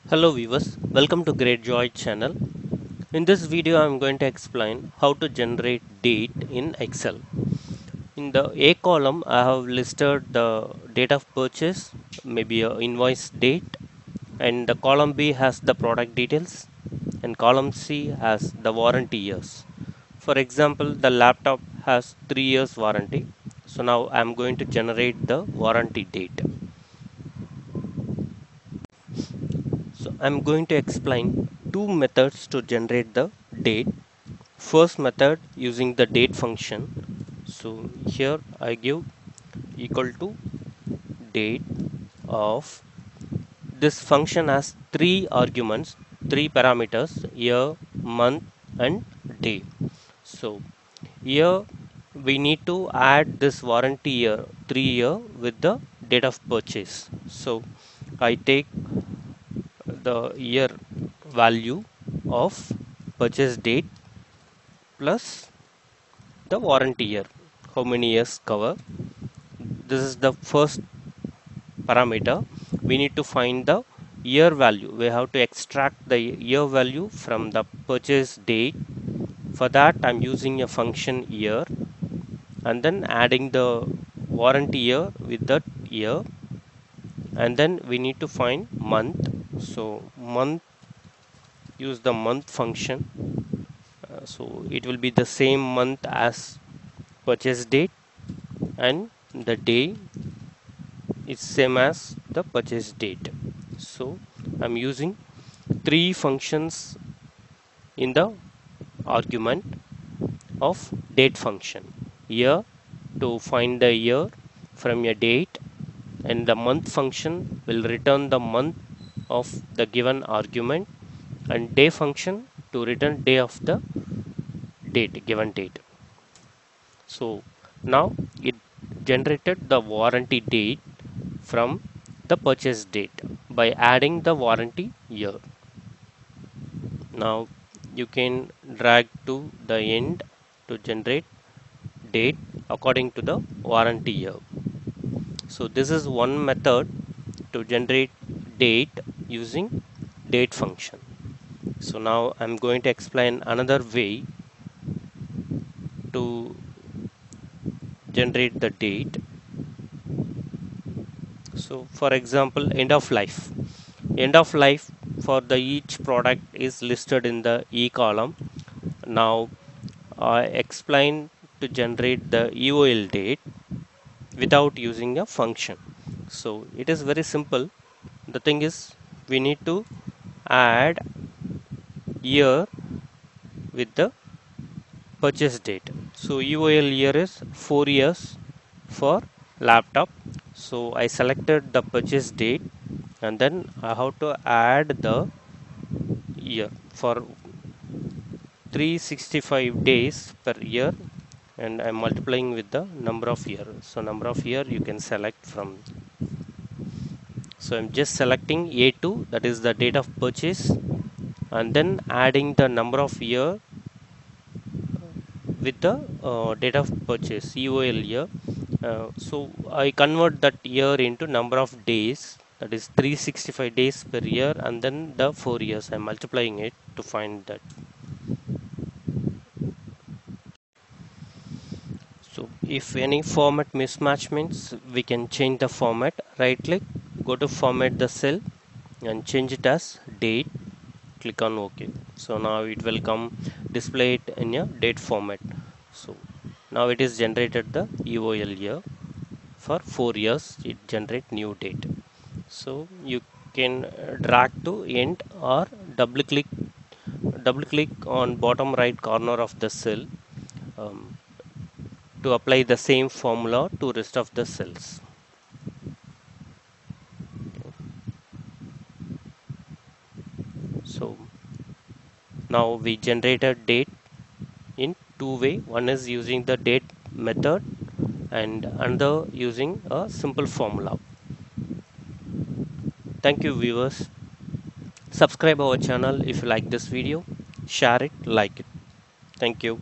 Hello viewers, welcome to Great Joy channel. In this video I am going to explain how to generate date in Excel. In the A column I have listed the date of purchase, maybe a invoice date, and the column B has the product details and column C has the warranty years. For example, the laptop has 3 years warranty. So now I am going to generate the warranty date. So I'm going to explain two methods to generate the date. First method using the date function. So here I give equal to date of, this function has three arguments, three parameters: year, month and day. So here we need to add this warranty year 3 year with the date of purchase. So I take the year value of purchase date plus the warranty year, how many years cover. This is the first parameter. We need to find the year value. We have to extract the year value from the purchase date. For that I'm using a function year and then adding the warranty year with that year, and then we need to find month. So month, use the month function. So it will be the same month as purchase date, and the day is same as the purchase date. So I'm using three functions in the argument of date function: year to find the year from a date, and the month function will return the month of the given argument, and day function to return day of the date, given date. So now it generated the warranty date from the purchase date by adding the warranty year. Now you can drag to the end to generate date according to the warranty year. So this is one method to generate date using date function. So now I'm going to explain another way to generate the date. So for example, end of life. End of life for the each product is listed in the E column. Now I explain to generate the UOL date without using a function. So it is very simple. The thing is, we need to add year with the purchase date. So UOL year is 4 years for laptop. So I selected the purchase date and then I have to add the year for 365 days per year, and I'm multiplying with the number of year. So number of year you can select from. So I'm just selecting A2, that is the date of purchase, and then adding the number of year with the date of purchase, UOL year. So I convert that year into number of days, that is 365 days per year, and then the 4 years I'm multiplying it to find that. So if any format mismatch means, we can change the format. Right click, go to format the cell and change it as date, click on OK. So now it will come display it in a date format. So now it is generated the UOL year for 4 years, it generate new date. So you can drag to end or double click on bottom right corner of the cell um, to apply the same formula to rest of the cells. So now we generated date in two way. One is using the date method and another using a simple formula. Thank you viewers. Subscribe our channel if you like this video. Share it, like it. Thank you.